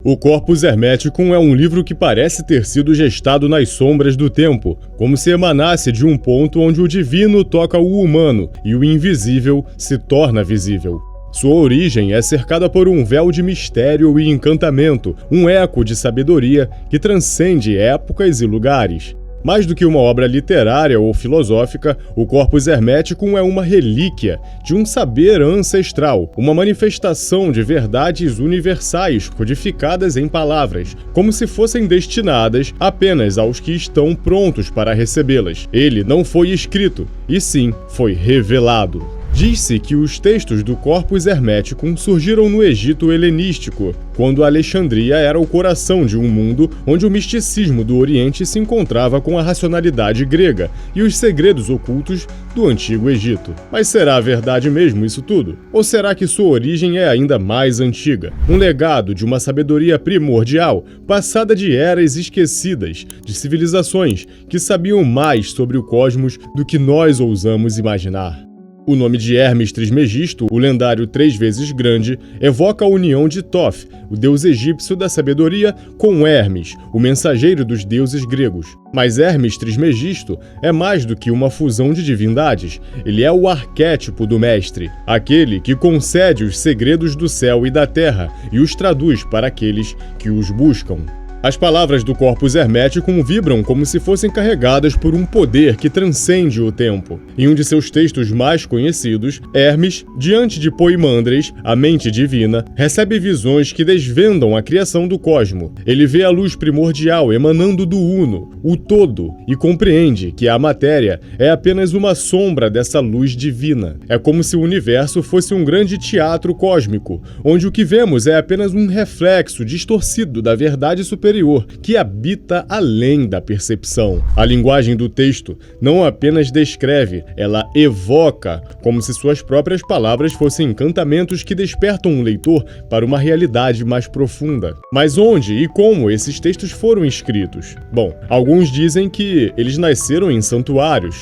O Corpus Hermeticum é um livro que parece ter sido gestado nas sombras do tempo, como se emanasse de um ponto onde o divino toca o humano e o invisível se torna visível. Sua origem é cercada por um véu de mistério e encantamento, um eco de sabedoria que transcende épocas e lugares. Mais do que uma obra literária ou filosófica, o Corpus Hermeticum é uma relíquia de um saber ancestral, uma manifestação de verdades universais codificadas em palavras, como se fossem destinadas apenas aos que estão prontos para recebê-las. Ele não foi escrito, e sim foi revelado. Diz-se que os textos do Corpus Hermeticum surgiram no Egito helenístico, quando Alexandria era o coração de um mundo onde o misticismo do Oriente se encontrava com a racionalidade grega e os segredos ocultos do Antigo Egito. Mas será verdade mesmo isso tudo? Ou será que sua origem é ainda mais antiga? Um legado de uma sabedoria primordial, passada de eras esquecidas, de civilizações que sabiam mais sobre o cosmos do que nós ousamos imaginar. O nome de Hermes Trismegisto, o lendário 3 vezes grande, evoca a união de Thoth, o deus egípcio da sabedoria, com Hermes, o mensageiro dos deuses gregos. Mas Hermes Trismegisto é mais do que uma fusão de divindades. Ele é o arquétipo do mestre, aquele que concede os segredos do céu e da terra e os traduz para aqueles que os buscam. As palavras do Corpus Hermeticum vibram como se fossem carregadas por um poder que transcende o tempo. Em um de seus textos mais conhecidos, Hermes, diante de Poimandres, a mente divina, recebe visões que desvendam a criação do cosmo. Ele vê a luz primordial emanando do Uno, o todo, e compreende que a matéria é apenas uma sombra dessa luz divina. É como se o universo fosse um grande teatro cósmico, onde o que vemos é apenas um reflexo distorcido da verdade superior que habita além da percepção. A linguagem do texto não apenas descreve, ela evoca, como se suas próprias palavras fossem encantamentos que despertam o leitor para uma realidade mais profunda. Mas onde e como esses textos foram escritos? Bom, alguns dizem que eles nasceram em santuários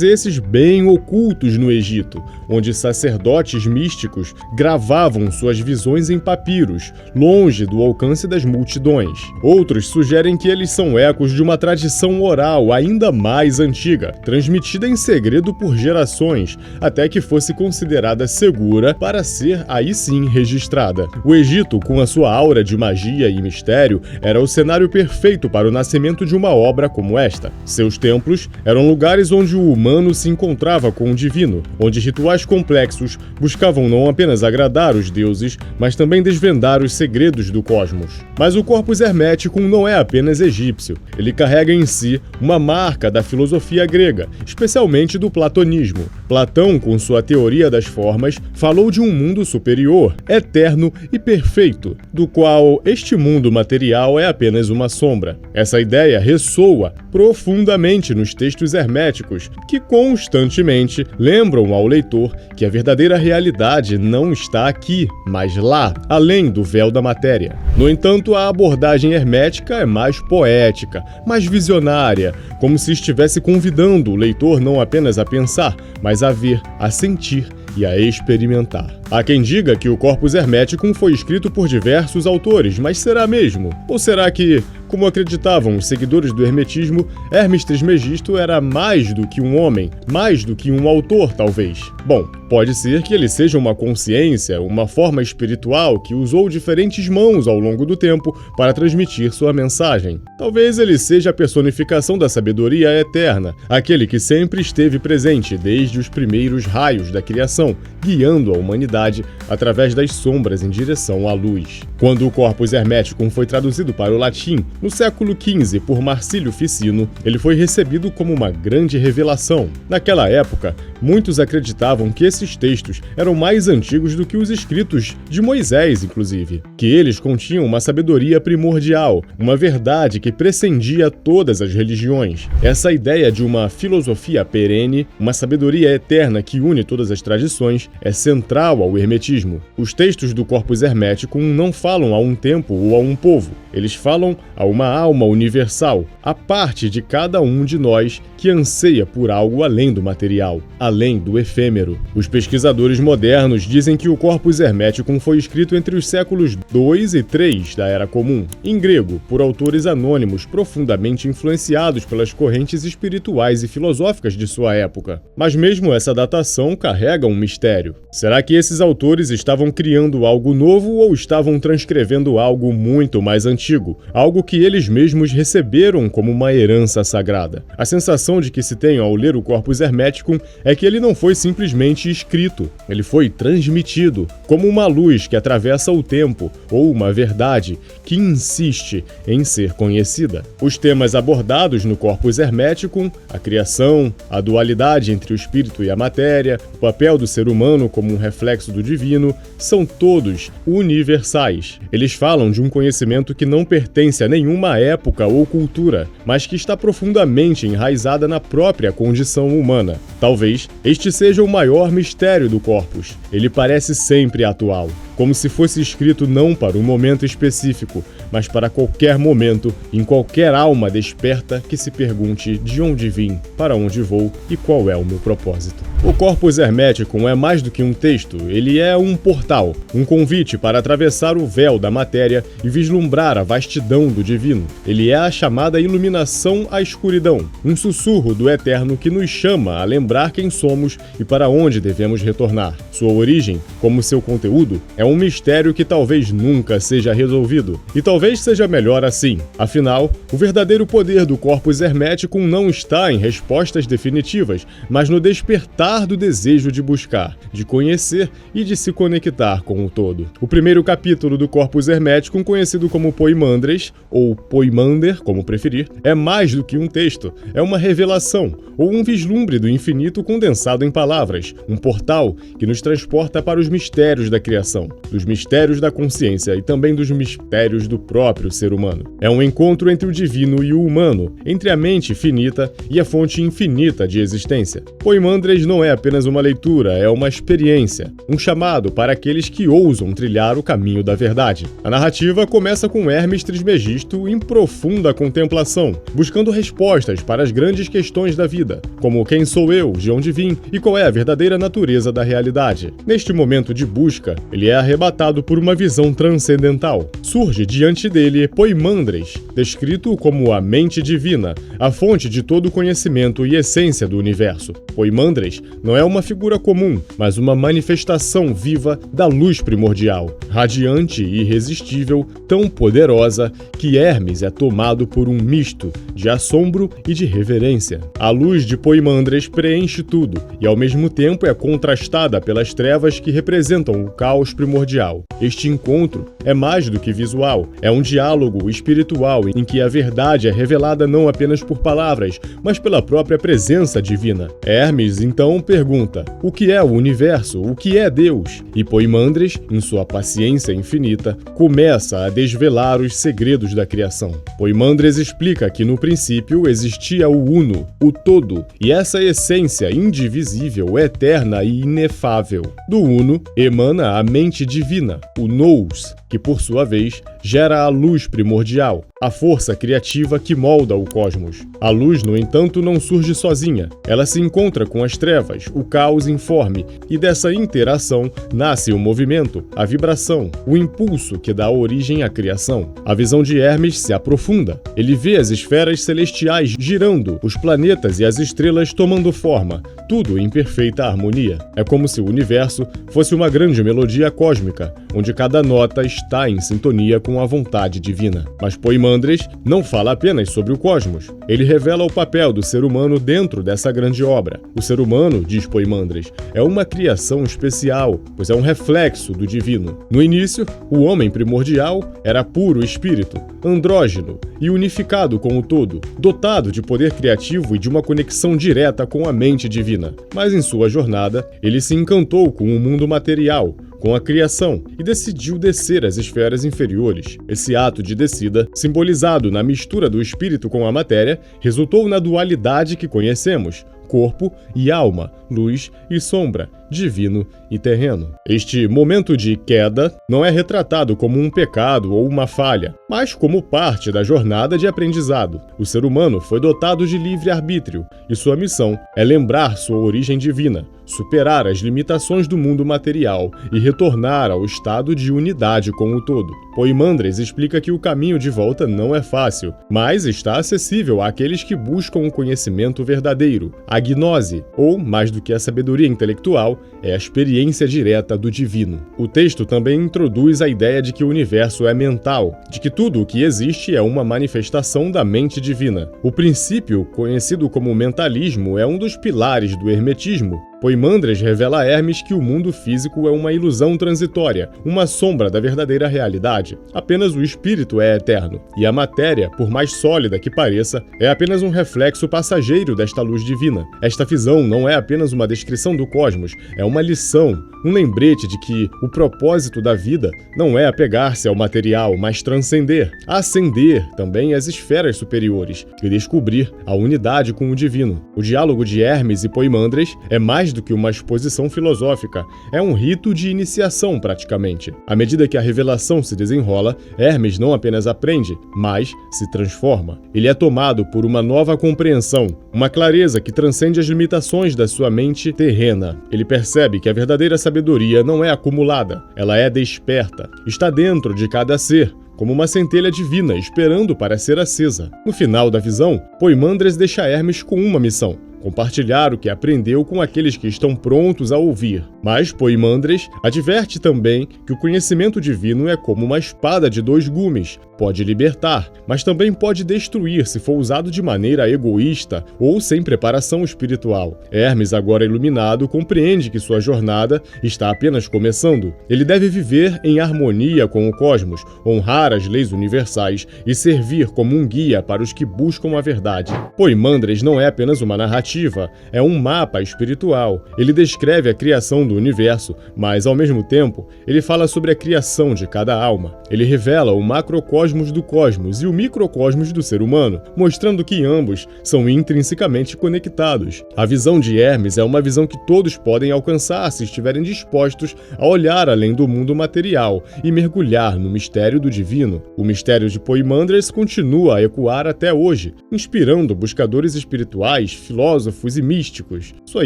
esses bem ocultos no Egito, onde sacerdotes místicos gravavam suas visões em papiros, longe do alcance das multidões. Outros sugerem que eles são ecos de uma tradição oral ainda mais antiga, transmitida em segredo por gerações, até que fosse considerada segura para ser aí sim registrada. O Egito, com a sua aura de magia e mistério, era o cenário perfeito para o nascimento de uma obra como esta. Seus templos eram lugares onde o humano se encontrava com o divino, onde rituais complexos buscavam não apenas agradar os deuses, mas também desvendar os segredos do cosmos. Mas o Corpus Hermeticum não é apenas egípcio, ele carrega em si uma marca da filosofia grega, especialmente do platonismo. Platão, com sua teoria das formas, falou de um mundo superior, eterno e perfeito, do qual este mundo material é apenas uma sombra. Essa ideia ressoa profundamente nos textos herméticos, que constantemente lembram ao leitor que a verdadeira realidade não está aqui, mas lá, além do véu da matéria. No entanto, a abordagem hermética é mais poética, mais visionária, como se estivesse convidando o leitor não apenas a pensar, mas a ver, a sentir e a experimentar. Há quem diga que o Corpus Hermeticum foi escrito por diversos autores, mas será mesmo? Ou será que, como acreditavam os seguidores do hermetismo, Hermes Trismegisto era mais do que um homem, mais do que um autor, talvez? Bom, pode ser que ele seja uma consciência, uma forma espiritual que usou diferentes mãos ao longo do tempo para transmitir sua mensagem. Talvez ele seja a personificação da sabedoria eterna, aquele que sempre esteve presente desde os primeiros raios da criação, guiando a humanidade através das sombras em direção à luz. Quando o Corpus Hermeticum foi traduzido para o latim, no século XV, por Marcílio Ficino, ele foi recebido como uma grande revelação. Naquela época, muitos acreditavam que esses textos eram mais antigos do que os escritos de Moisés, inclusive, que eles continham uma sabedoria primordial, uma verdade que prescendia todas as religiões. Essa ideia de uma filosofia perene, uma sabedoria eterna que une todas as tradições, é central ao hermetismo. Os textos do Corpus Hermeticum não falam a um tempo ou a um povo. Eles falam a uma alma universal, a parte de cada um de nós que anseia por algo além do material, além do efêmero. Os pesquisadores modernos dizem que o Corpus Hermeticum foi escrito entre os séculos 2 e 3 da Era Comum, em grego, por autores anônimos profundamente influenciados pelas correntes espirituais e filosóficas de sua época. Mas mesmo essa datação carrega um mistério. Será que esses autores estavam criando algo novo ou estavam transcrevendo algo muito mais antigo, algo que eles mesmos receberam como uma herança sagrada? A sensação de que se tem ao ler o Corpus Hermeticum é que ele não foi simplesmente escrito, ele foi transmitido, como uma luz que atravessa o tempo, ou uma verdade que insiste em ser conhecida. Os temas abordados no Corpus Hermeticum, a criação, a dualidade entre o espírito e a matéria, o papel do ser humano como um reflexo do divino, são todos universais. Eles falam de um conhecimento que não pertence a nenhuma época ou cultura, mas que está profundamente enraizada na própria condição humana. Talvez este seja o maior mistério do Corpus. Ele parece sempre atual, como se fosse escrito não para um momento específico, mas para qualquer momento, em qualquer alma desperta que se pergunte de onde vim, para onde vou e qual é o meu propósito. O Corpus Hermeticum é mais do que um texto, ele é um portal, um convite para atravessar o véu da matéria e vislumbrar a vastidão do divino. Ele é a chamada iluminação à escuridão, um sussurro do eterno que nos chama a lembrar quem somos e para onde devemos retornar. Sua origem, como seu conteúdo, é um mistério que talvez nunca seja resolvido, e talvez seja melhor assim. Afinal, o verdadeiro poder do Corpus Hermeticum não está em respostas definitivas, mas no despertar do desejo de buscar, de conhecer e de se conectar com o todo. O primeiro capítulo do Corpus Hermeticum, conhecido como Poimandres, ou Poimander, como preferir, é mais do que um texto, é uma revelação, ou um vislumbre do infinito condensado em palavras, um portal que nos transporta para os mistérios da criação, dos mistérios da consciência e também dos mistérios do próprio ser humano. É um encontro entre o divino e o humano, entre a mente finita e a fonte infinita de existência. Poimandres não é apenas uma leitura, é uma experiência, um chamado para aqueles que ousam trilhar o caminho da verdade. A narrativa começa com Hermes Trismegisto em profunda contemplação, buscando respostas para as grandes questões da vida, como quem sou eu, de onde vim e qual é a verdadeira natureza da realidade. Neste momento de busca, ele é arrebatado por uma visão transcendental. Surge diante dele Poimandres, descrito como a mente divina, a fonte de todo o conhecimento e essência do universo. Poimandres não é uma figura comum, mas uma manifestação viva da luz primordial, radiante e irresistível, tão poderosa que Hermes é tomado por um misto de assombro e de reverência. A luz de Poimandres preenche tudo e ao mesmo tempo é contrastada pelas trevas que representam o caos primordial. Este encontro é mais do que visual, é um diálogo espiritual em que a verdade é revelada não apenas por palavras, mas pela própria presença divina. Hermes então pergunta: o que é o universo? O que é Deus? E Poimandres, em sua paciência infinita, começa a desvelar os segredos da criação. Poimandres explica que no princípio existia o Uno, o Todo, e essa essência indivisível, eterna e inefável. Do Uno emana a mente divina, o Nous, que por sua vez gera a luz primordial, a força criativa que molda o cosmos. A luz, no entanto, não surge sozinha. Ela se encontra com as trevas, o caos informe, e dessa interação nasce o movimento, a vibração, o impulso que dá origem à criação. A visão de Hermes se aprofunda. Ele vê as esferas celestiais girando, os planetas e as estrelas tomando forma, tudo em perfeita harmonia. É como se o universo fosse uma grande melodia cósmica, onde cada nota está em sintonia com a vontade divina. Mas Poimandres não fala apenas sobre o cosmos. Ele revela o papel do ser humano dentro dessa grande obra. O ser humano, diz Poimandres, é uma criação especial, pois é um reflexo do divino. No início, o homem primordial era puro espírito, andrógeno e unificado com o todo, dotado de poder criativo e de uma conexão direta com a mente divina. Mas em sua jornada, ele se encantou com o mundo material, com a criação, e decidiu descer às esferas inferiores. Esse ato de descida, simbolizado na mistura do espírito com a matéria, resultou na dualidade que conhecemos, corpo e alma, luz e sombra, divino e terreno. Este momento de queda não é retratado como um pecado ou uma falha, mas como parte da jornada de aprendizado. O ser humano foi dotado de livre-arbítrio e sua missão é lembrar sua origem divina, superar as limitações do mundo material e retornar ao estado de unidade com o todo. Poimandres explica que o caminho de volta não é fácil, mas está acessível àqueles que buscam o conhecimento verdadeiro. A gnose, ou, mais do que a sabedoria intelectual, é a experiência direta do divino. O texto também introduz a ideia de que o universo é mental, de que tudo o que existe é uma manifestação da mente divina. O princípio, conhecido como mentalismo, é um dos pilares do hermetismo. Poimandres revela a Hermes que o mundo físico é uma ilusão transitória, uma sombra da verdadeira realidade. Apenas o espírito é eterno, e a matéria, por mais sólida que pareça, é apenas um reflexo passageiro desta luz divina. Esta visão não é apenas uma descrição do cosmos, é uma lição, um lembrete de que o propósito da vida não é apegar-se ao material, mas transcender, ascender também às esferas superiores e descobrir a unidade com o divino. O diálogo de Hermes e Poimandres é mais do que uma exposição filosófica, é um rito de iniciação praticamente. À medida que a revelação se desenrola, Hermes não apenas aprende, mas se transforma. Ele é tomado por uma nova compreensão, uma clareza que transcende as limitações da sua mente terrena. Ele percebe que a verdadeira sabedoria não é acumulada, ela é desperta, está dentro de cada ser, como uma centelha divina esperando para ser acesa. No final da visão, Poimandres deixa Hermes com uma missão: compartilhar o que aprendeu com aqueles que estão prontos a ouvir. Mas Poimandres adverte também que o conhecimento divino é como uma espada de dois gumes. Pode libertar, mas também pode destruir se for usado de maneira egoísta ou sem preparação espiritual. Hermes, agora iluminado, compreende que sua jornada está apenas começando. Ele deve viver em harmonia com o cosmos, honrar as leis universais e servir como um guia para os que buscam a verdade. Poimandres não é apenas uma narrativa, é um mapa espiritual. Ele descreve a criação do universo, mas, ao mesmo tempo, ele fala sobre a criação de cada alma. Ele revela o macrocosmos do cosmos e o microcosmos do ser humano, mostrando que ambos são intrinsecamente conectados. A visão de Hermes é uma visão que todos podem alcançar se estiverem dispostos a olhar além do mundo material e mergulhar no mistério do divino. O mistério de Poimandres continua a ecoar até hoje, inspirando buscadores espirituais, filósofos e místicos. Sua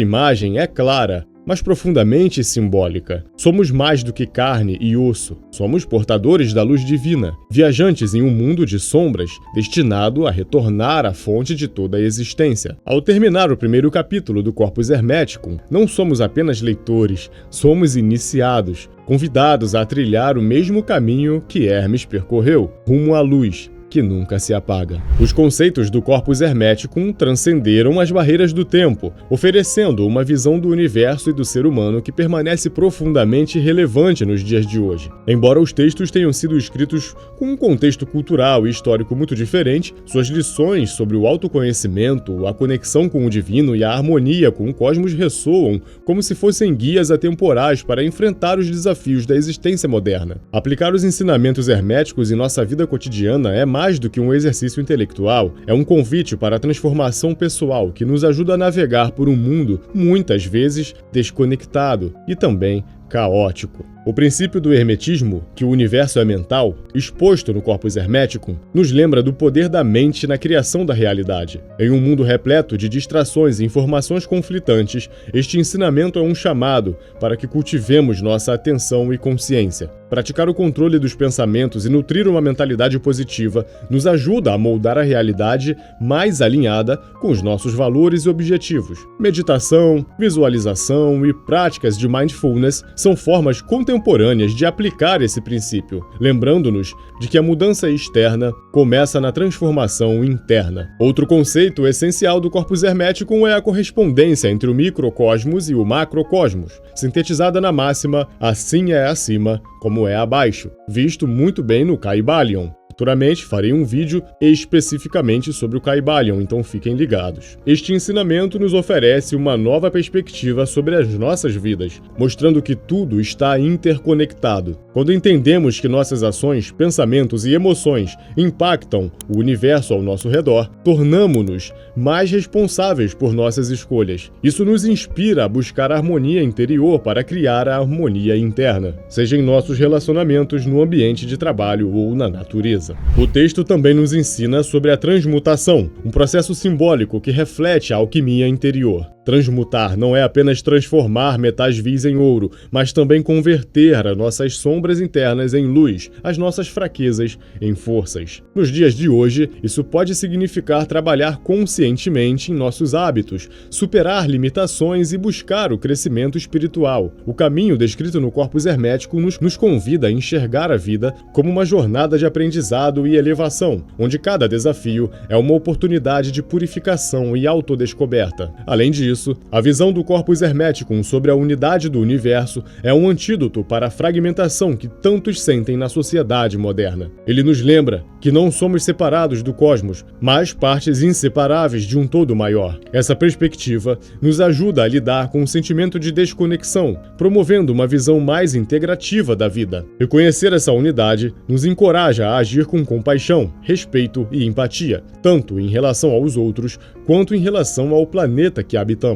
imagem é clara, mas profundamente simbólica. Somos mais do que carne e osso. Somos portadores da luz divina, viajantes em um mundo de sombras, destinado a retornar à fonte de toda a existência. Ao terminar o primeiro capítulo do Corpus Hermeticum, não somos apenas leitores, somos iniciados, convidados a trilhar o mesmo caminho que Hermes percorreu, rumo à luz, que nunca se apaga. Os conceitos do Corpus Hermeticum transcenderam as barreiras do tempo, oferecendo uma visão do universo e do ser humano que permanece profundamente relevante nos dias de hoje. Embora os textos tenham sido escritos com um contexto cultural e histórico muito diferente, suas lições sobre o autoconhecimento, a conexão com o divino e a harmonia com o cosmos ressoam como se fossem guias atemporais para enfrentar os desafios da existência moderna. Aplicar os ensinamentos herméticos em nossa vida cotidiana é mais do que um exercício intelectual, é um convite para a transformação pessoal que nos ajuda a navegar por um mundo muitas vezes desconectado e também caótico. O princípio do hermetismo, que o universo é mental, exposto no Corpus Hermeticum, nos lembra do poder da mente na criação da realidade. Em um mundo repleto de distrações e informações conflitantes, este ensinamento é um chamado para que cultivemos nossa atenção e consciência. Praticar o controle dos pensamentos e nutrir uma mentalidade positiva nos ajuda a moldar a realidade mais alinhada com os nossos valores e objetivos. Meditação, visualização e práticas de mindfulness são formas contemporâneas de aplicar esse princípio, lembrando-nos de que a mudança externa começa na transformação interna. Outro conceito essencial do Corpus Hermeticum é a correspondência entre o microcosmos e o macrocosmos, sintetizada na máxima "assim é acima como é abaixo", visto muito bem no Kybalion. Futuramente farei um vídeo especificamente sobre o Kybalion, então fiquem ligados. Este ensinamento nos oferece uma nova perspectiva sobre as nossas vidas, mostrando que tudo está interconectado. Quando entendemos que nossas ações, pensamentos e emoções impactam o universo ao nosso redor, tornamo-nos mais responsáveis por nossas escolhas. Isso nos inspira a buscar a harmonia interior para criar a harmonia interna, seja em nossos relacionamentos, no ambiente de trabalho ou na natureza. O texto também nos ensina sobre a transmutação, um processo simbólico que reflete a alquimia interior. Transmutar não é apenas transformar metais vis em ouro, mas também converter as nossas sombras internas em luz, as nossas fraquezas em forças. Nos dias de hoje, isso pode significar trabalhar conscientemente em nossos hábitos, superar limitações e buscar o crescimento espiritual. O caminho descrito no Corpus Hermético nos convida a enxergar a vida como uma jornada de aprendizado e elevação, onde cada desafio é uma oportunidade de purificação e autodescoberta. Além disso, a visão do Corpus Hermeticum sobre a unidade do universo é um antídoto para a fragmentação que tantos sentem na sociedade moderna. Ele nos lembra que não somos separados do cosmos, mas partes inseparáveis de um todo maior. Essa perspectiva nos ajuda a lidar com o sentimento de desconexão, promovendo uma visão mais integrativa da vida. Reconhecer essa unidade nos encoraja a agir com compaixão, respeito e empatia, tanto em relação aos outros quanto em relação ao planeta que habitamos.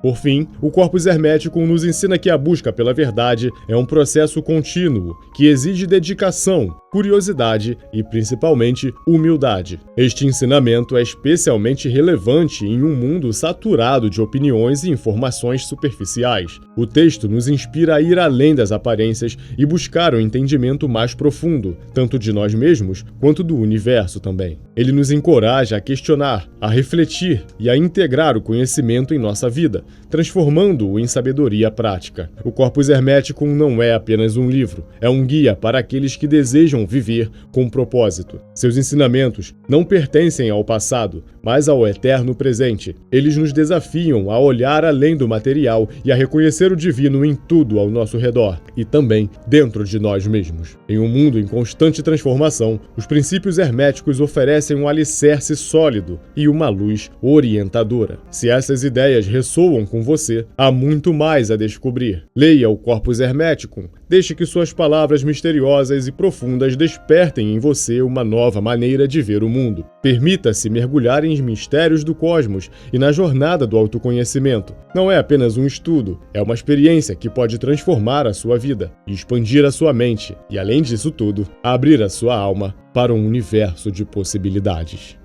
Por fim, o Corpus Hermético nos ensina que a busca pela verdade é um processo contínuo, que exige dedicação, curiosidade e, principalmente, humildade. Este ensinamento é especialmente relevante em um mundo saturado de opiniões e informações superficiais. O texto nos inspira a ir além das aparências e buscar um entendimento mais profundo, tanto de nós mesmos quanto do universo também. Ele nos encoraja a questionar, a refletir e a integrar o conhecimento em nossa vida, transformando-o em sabedoria prática. O Corpus Hermeticum não é apenas um livro, é um guia para aqueles que desejam viver com propósito. Seus ensinamentos não pertencem ao passado, mas ao eterno presente. Eles nos desafiam a olhar além do material e a reconhecer o divino em tudo ao nosso redor e também dentro de nós mesmos. Em um mundo em constante transformação, os princípios herméticos oferecem um alicerce sólido e uma luz orientadora. Se essas ideias ressoam com você, há muito mais a descobrir. Leia o Corpus Hermeticum. Deixe que suas palavras misteriosas e profundas despertem em você uma nova maneira de ver o mundo. Permita-se mergulhar em mistérios do cosmos e na jornada do autoconhecimento. Não é apenas um estudo, é uma experiência que pode transformar a sua vida, expandir a sua mente e, além disso tudo, abrir a sua alma para um universo de possibilidades.